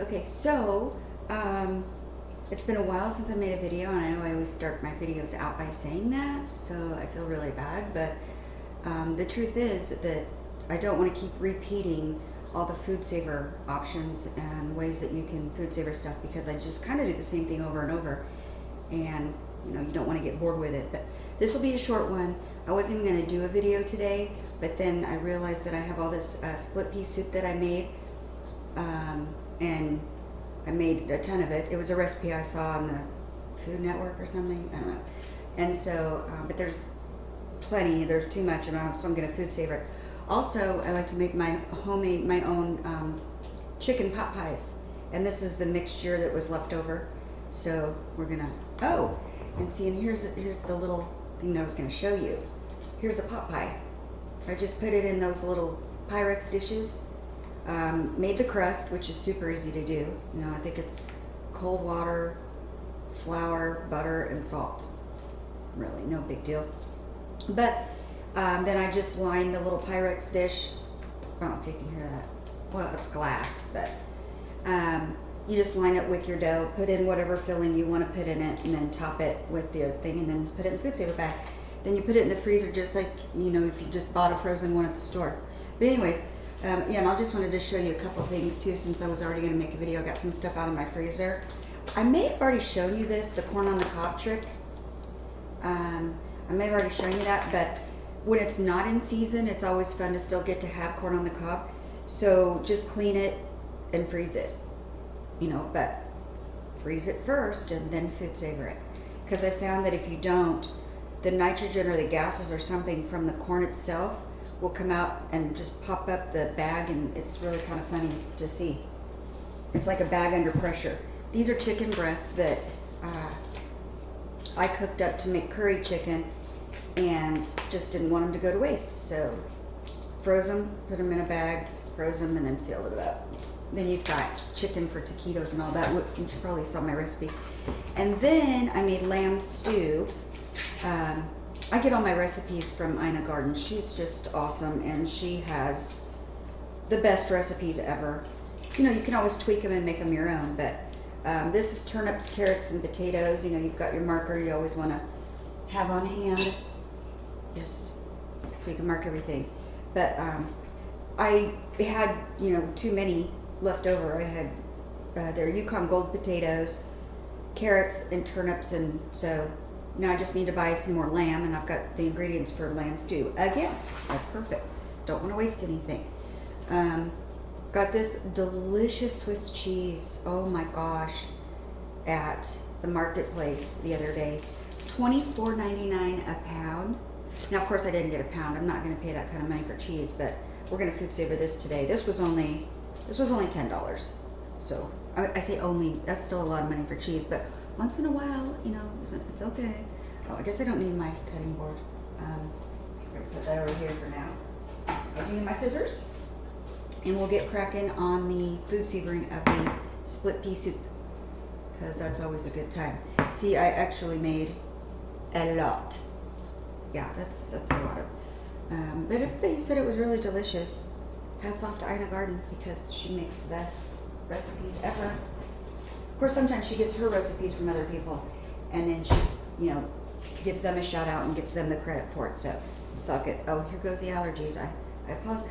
Okay, so it's been a while since I made a video, and I know I always start my videos out by saying that, so I feel really bad, but the truth is that I don't want to keep repeating all the FoodSaver options and ways that you can FoodSaver stuff, because I just kind of do the same thing over and over, and you don't want to get bored with it. But this will be a short one. I wasn't even going to do a video today, but then I realized that I have all this split pea soup that I made, and I made a ton of it. It was a recipe I saw on the Food Network or something, I don't know. And so, but there's plenty, there's too much, so I'm going to FoodSaver it. Also, I like to make my own chicken pot pies, and this is the mixture that was left over. So we're gonna, and see, and here's the little thing that I was gonna show you. Here's a pot pie. I just put it in those little Pyrex dishes. Made the crust, which is super easy to do. I think it's cold water, flour, butter, and salt. Really, no big deal. But then I just line the little Pyrex dish. I don't know if you can hear that. Well, it's glass, but you just line it with your dough, put in whatever filling you want to put in it, and then top it with the thing, and then put it in the FoodSaver bag. Then you put it in the freezer, just like if you just bought a frozen one at the store. But anyways, and I just wanted to show you a couple things too, since I was already going to make a video. I got some stuff out of my freezer. I may have already shown you this, the corn on the cob trick. I may have already shown you that, but when it's not in season, it's always fun to still get to have corn on the cob. So just clean it and freeze it, but freeze it first and then FoodSaver it. Because I found that if you don't, the nitrogen or the gases or something from the corn itself will come out and just pop up the bag, and it's really kind of funny to see. It's like a bag under pressure. These are chicken breasts that I cooked up to make curry chicken, and just didn't want them to go to waste. So froze them, put them in a bag, froze them, and then sealed it up. Then you've got chicken for taquitos and all that. You should probably saw my recipe. And then I made lamb stew. I get all my recipes from Ina Garden. She's just awesome, and she has the best recipes ever. You can always tweak them and make them your own, but this is turnips, carrots, and potatoes. You've got your marker you always want to have on hand. Yes, so you can mark everything. But I had, too many left over. I had their Yukon Gold potatoes, carrots, and turnips, and so now I just need to buy some more lamb, and I've got the ingredients for lamb stew. Again, that's perfect. Don't want to waste anything. Got this delicious Swiss cheese, oh my gosh, at the marketplace the other day. $24.99 a pound. Now, of course, I didn't get a pound. I'm not going to pay that kind of money for cheese, but we're going to FoodSaver this today. This was only $10. So I say only. That's still a lot of money for cheese, but once in a while, it's okay. Oh, I guess I don't need my cutting board. Just going to put that over here for now. I do need my scissors, and we'll get cracking on the FoodSavering of the split pea soup, because that's always a good time. See, I actually made a lot. Yeah, that's a lot of. But everybody said it was really delicious. Hats off to Ina Garden, because she makes the best recipes ever. Of course, sometimes she gets her recipes from other people, and then she, gives them a shout out and gives them the credit for it. So it's all good. Oh, here goes the allergies. I apologize.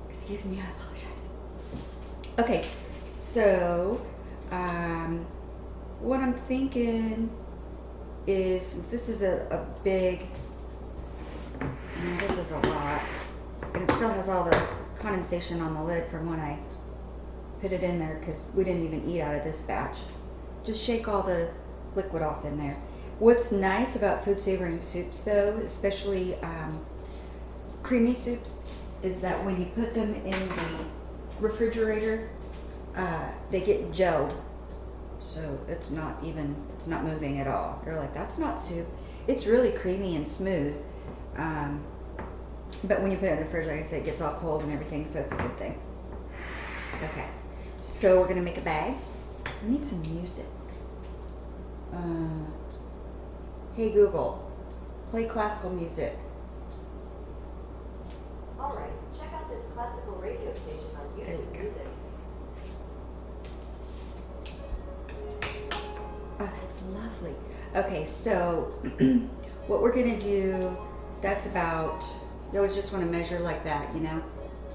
Excuse me, I apologize. Okay, so what I'm thinking is, since this is a big, this is a lot, and it still has all the condensation on the lid from when I put it in there, because we didn't even eat out of this batch. Just shake all the liquid off in there. What's nice about FoodSavering soups, though, especially creamy soups, is that when you put them in the refrigerator, they get gelled. So it's not moving at all. You're like, that's not soup. It's really creamy and smooth. But when you put it in the fridge, like I said, it gets all cold and everything, so it's a good thing. Okay, so we're going to make a bag. I need some music. Hey Google, play classical music. Alright, check out this classical radio station on YouTube Music. it's lovely. Okay, so what we're gonna do, that's about, you always just wanna measure like that, you know?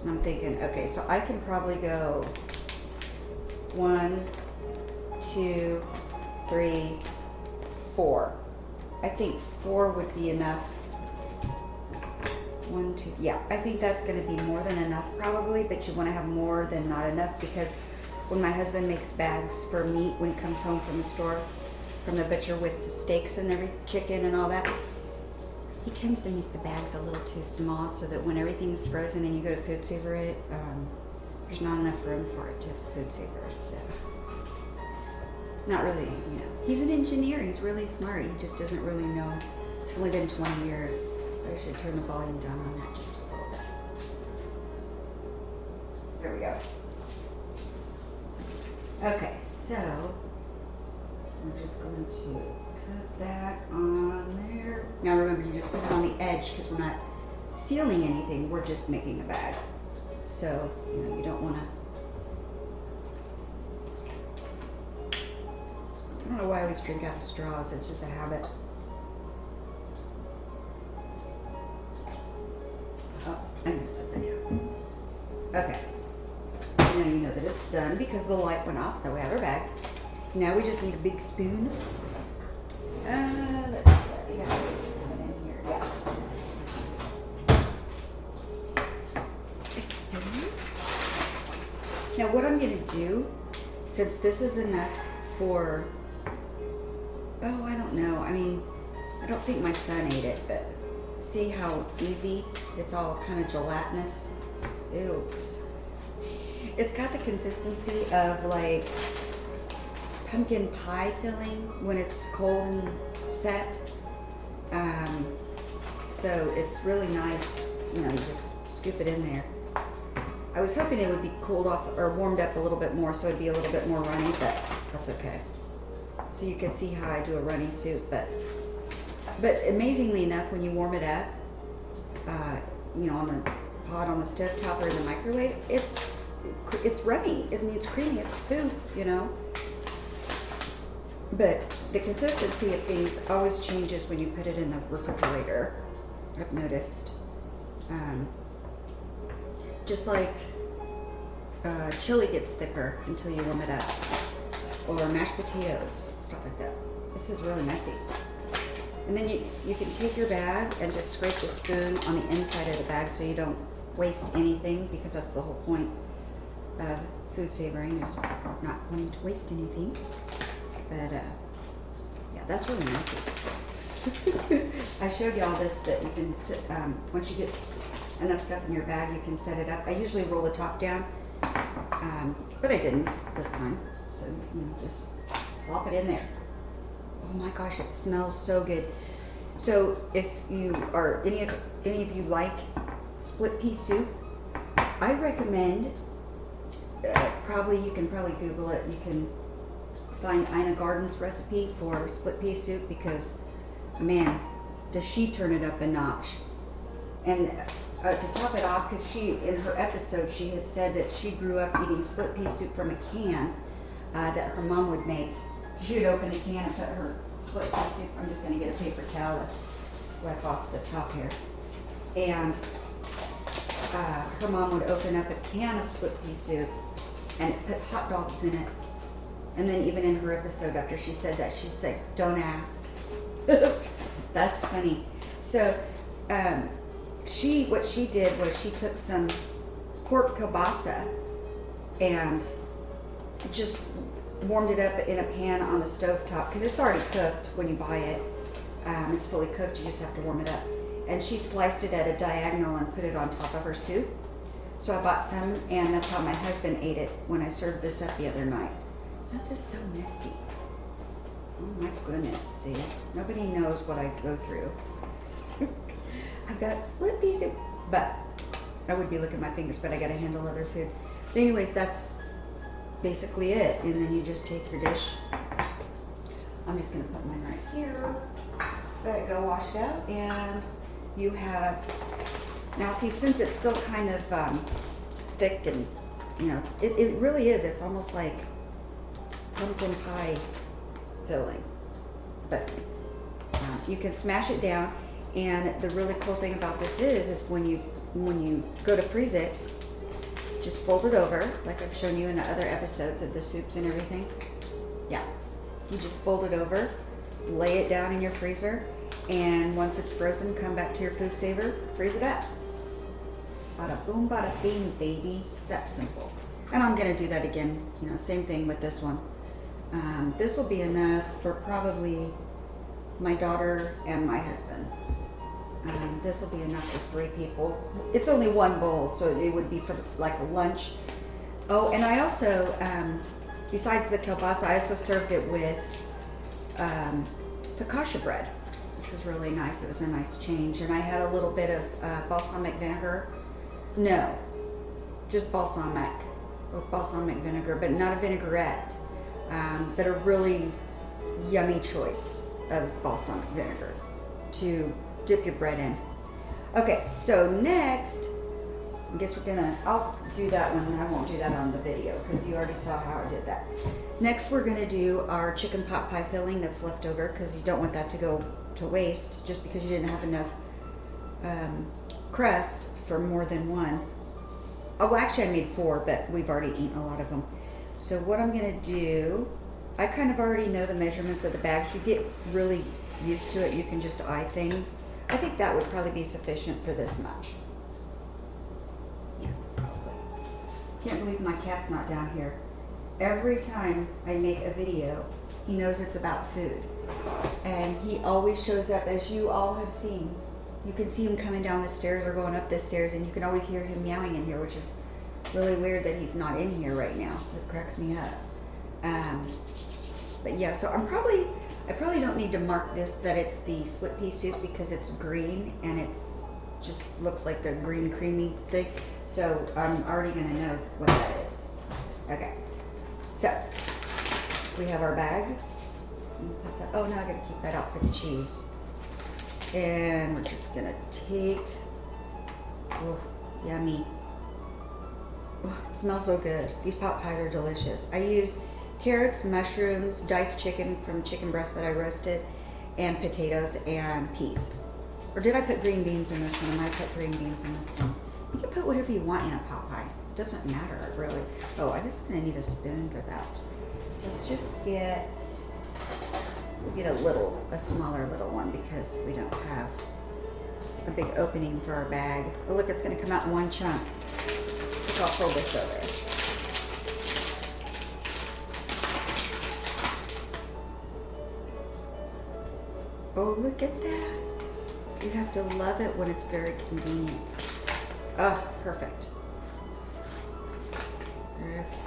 And I'm thinking, okay, so I can probably go 1, 2, 3, 4. I think 4 would be enough. 1, 2, yeah, I think that's gonna be more than enough probably, but you wanna have more than not enough, because when my husband makes bags for meat when he comes home from the store, from the butcher with steaks and every chicken and all that, he tends to make the bags a little too small so that when everything's frozen and you go to FoodSaver it, there's not enough room for it to FoodSaver. So, not really, you know. He's an engineer. He's really smart. He just doesn't really know. It's only been 20 years. I should turn the volume down on that just a little bit. There we go. Okay, so we're just going to put that on there. Now remember, you just put it on the edge because we're not sealing anything. We're just making a bag. So, you know, you don't want to. I don't know why I always drink out of straws. It's just a habit. Oh, I just put that down. Okay. Now you know that it's done because the light went off, so we have our bag. Now we just need a big spoon. Let's see, we got a big spoon in here. Yeah. Big spoon. Now what I'm gonna do, since this is enough for, oh, I don't know. I mean, I don't think my son ate it, but see how easy? It's all kind of gelatinous. Ew. It's got the consistency of like pumpkin pie filling when it's cold and set. So it's really nice. You know, you just scoop it in there. I was hoping it would be cooled off or warmed up a little bit more so it'd be a little bit more runny, but that's okay. So you can see how I do a runny soup, but amazingly enough, when you warm it up, you know, on the pot on the stove top or in the microwave, it's runny. I mean, it's creamy. It's soup, you know. But the consistency of things always changes when you put it in the refrigerator. I've noticed. Just like chili gets thicker until you warm it up, or mashed potatoes, stuff like that. This is really messy. And then you can take your bag and just scrape the spoon on the inside of the bag so you don't waste anything, because that's the whole point of FoodSavering, is not wanting to waste anything. But yeah, that's really messy. I showed y'all this, that you can once you get enough stuff in your bag, you can set it up. I usually roll the top down, but I didn't this time. So you know, just plop it in there. Oh my gosh, it smells so good. So if you are any of you like split pea soup, I recommend. You can probably Google it. You can find Ina Garden's recipe for split pea soup, because man, does she turn it up a notch. And to top it off, because in her episode she had said that she grew up eating split pea soup from a can that her mom would make. She would open the can and put her split pea soup. I'm just going to get a paper towel to wipe off the top here. And her mom would open up a can of split pea soup and put hot dogs in it. And then even in her episode, after she said that, she said, "Don't ask." That's funny. So what she did was she took some pork kielbasa and just warmed it up in a pan on the stovetop, because it's already cooked when you buy it. It's fully cooked, you just have to warm it up. And she sliced it at a diagonal and put it on top of her soup. So I bought some, and that's how my husband ate it when I served this up the other night. That's just so messy. Oh my goodness, see? Nobody knows what I go through. I've got split pea soup, but I would be licking my fingers, but I gotta handle other food. But anyways, that's basically it. And then you just take your dish. I'm just gonna put mine right here. Let it go, wash it out, and you have, now see, since it's still kind of thick and, you know, it really is, it's almost like pumpkin pie filling. but you can smash it down. And the really cool thing about this is when you go to freeze it, just fold it over, like I've shown you in the other episodes of the soups and everything. Yeah, you just fold it over, lay it down in your freezer, and once it's frozen, come back to your FoodSaver, freeze it up. Bada boom, bada bing, baby. It's that simple. And I'm gonna do that again, same thing with this one. This will be enough for probably my daughter and my husband. This will be enough for 3 people. It's only 1 bowl, so it would be for like a lunch. Oh, and I also, besides the kielbasa, I also served it with focaccia bread, which was really nice. It was a nice change. And I had a little bit of balsamic vinegar. No, just balsamic with balsamic vinegar, but not a vinaigrette, but a really yummy choice of balsamic vinegar to dip your bread in. Okay, so next, I guess I'll do that one. I won't do that on the video because you already saw how I did that. Next, we're gonna do our chicken pot pie filling that's left over, because you don't want that to go to waste just because you didn't have enough crust for more than one. Oh, well, actually I made 4, but we've already eaten a lot of them. So what I'm gonna do, I kind of already know the measurements of the bags. You get really used to it. You can just eye things. I think that would probably be sufficient for this much. Yeah, probably. Can't believe my cat's not down here. Every time I make a video, he knows it's about food. And he always shows up, as you all have seen. You can see him coming down the stairs or going up the stairs, and you can always hear him meowing in here, which is really weird that he's not in here right now. It cracks me up. But yeah, so I probably don't need to mark this that it's the split pea soup because it's green and it's just looks like the green creamy thing. So I'm already gonna know what that is. Okay, so we have our bag. Oh no, I gotta keep that out for the cheese. And we're just gonna take, oh, yummy. Oh, it smells so good. These pot pies are delicious. I use carrots, mushrooms, diced chicken from chicken breast that I roasted, and potatoes and peas. Or did I put green beans in this one? I might put green beans in this one. You can put whatever you want in a pot pie. It doesn't matter, really. Oh, I guess I'm gonna need a spoon for that. Let's just we'll get a smaller little one because we don't have a big opening for our bag. Oh look, it's gonna come out in one chunk. So I'll fold this over. Oh, look at that. You have to love it when it's very convenient. Oh, perfect.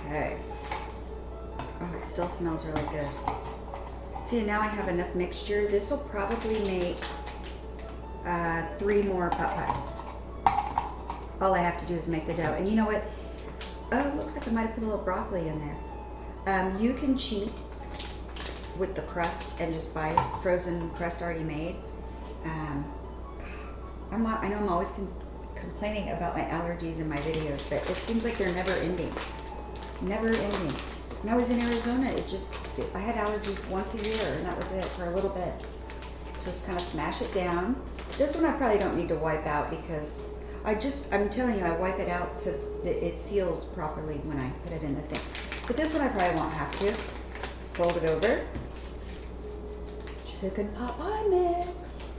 Okay. Oh, it still smells really good. See, now I have enough mixture. This will probably make 3 more pot pies. All I have to do is make the dough. And you know what? Oh, it looks like I might have put a little broccoli in there. You can cheat with the crust and just buy frozen crust already made. I know I'm always complaining about my allergies in my videos, but it seems like they're never ending. Never ending. When I was in Arizona, I had allergies once a year, and that was it for a little bit. Just kind of smash it down. This one I probably don't need to wipe out because I'm telling you, I wipe it out so that it seals properly when I put it in the thing. But this one I probably won't have to. Fold it over. Chicken pot pie mix.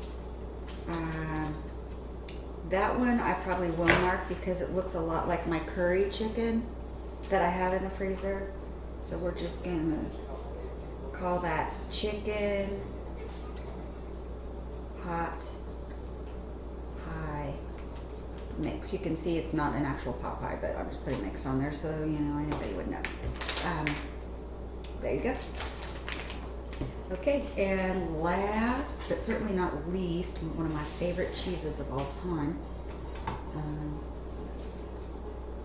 That one I probably will mark because it looks a lot like my curry chicken that I have in the freezer. So we're just gonna call that chicken pot pie mix. You can see it's not an actual pot pie, but I'm just putting mix on there so anybody would know. There you go. Okay, and last but certainly not least, one of my favorite cheeses of all time.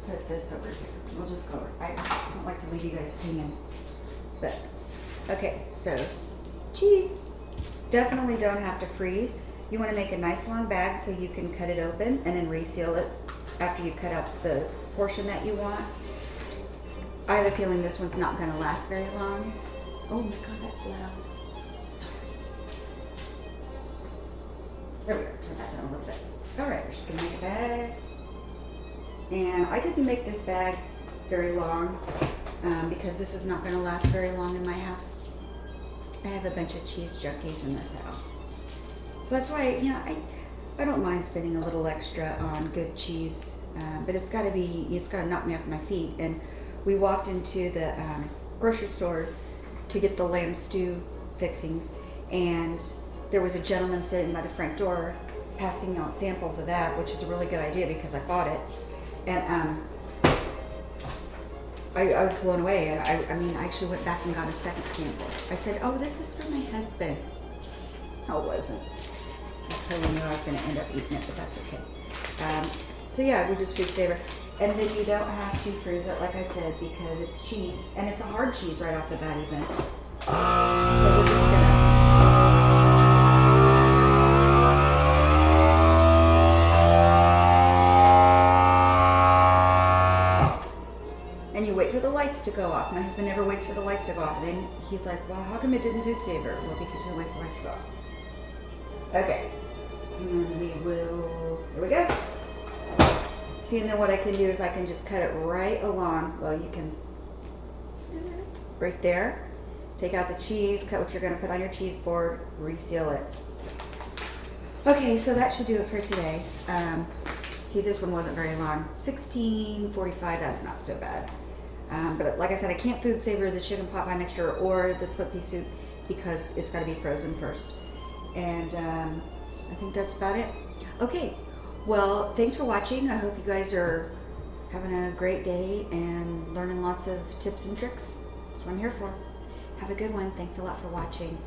Put this over here. We'll just go over. I don't like to leave you guys hanging. But okay, so cheese. Definitely don't have to freeze. You want to make a nice long bag so you can cut it open and then reseal it after you cut out the portion that you want. I have a feeling this one's not going to last very long. Oh my God, that's loud. Sorry. There we go. Turn that down a little bit. All right, we're just gonna make a bag. And I didn't make this bag very long because this is not gonna last very long in my house. I have a bunch of cheese junkies in this house. So that's why, you know, I don't mind spending a little extra on good cheese, but it's gotta knock me off my feet. And we walked into the grocery store to get the lamb stew fixings, and there was a gentleman sitting by the front door passing out samples of that, which is a really good idea because I bought it. And I was blown away. And I mean, I actually went back and got a second sample. I said, oh, this is for my husband. Psst, no, it wasn't. I totally knew I was going to end up eating it, but that's okay. So yeah, we just FoodSaver. And then you don't have to freeze it, like I said, because it's cheese. And it's a hard cheese right off the bat even. So we're just going to... And you wait for the lights to go off. My husband never waits for the lights to go off. And then he's like, well, how come it didn't FoodSaver? Well, because you don't wait for the lights to go off. Okay. And then we will, there we go. See, and then what I can do is I can just cut it right along. Well, you can, right there. Take out the cheese, cut what you're going to put on your cheese board, reseal it. Okay, so that should do it for today. See, this one wasn't very long. 16:45, that's not so bad. But like I said, I can't FoodSaver the chicken pot pie mixture or the split pea soup because it's got to be frozen first. And I think that's about it. Okay, well, thanks for watching. I hope you guys are having a great day and learning lots of tips and tricks. That's what I'm here for. Have a good one. Thanks a lot for watching.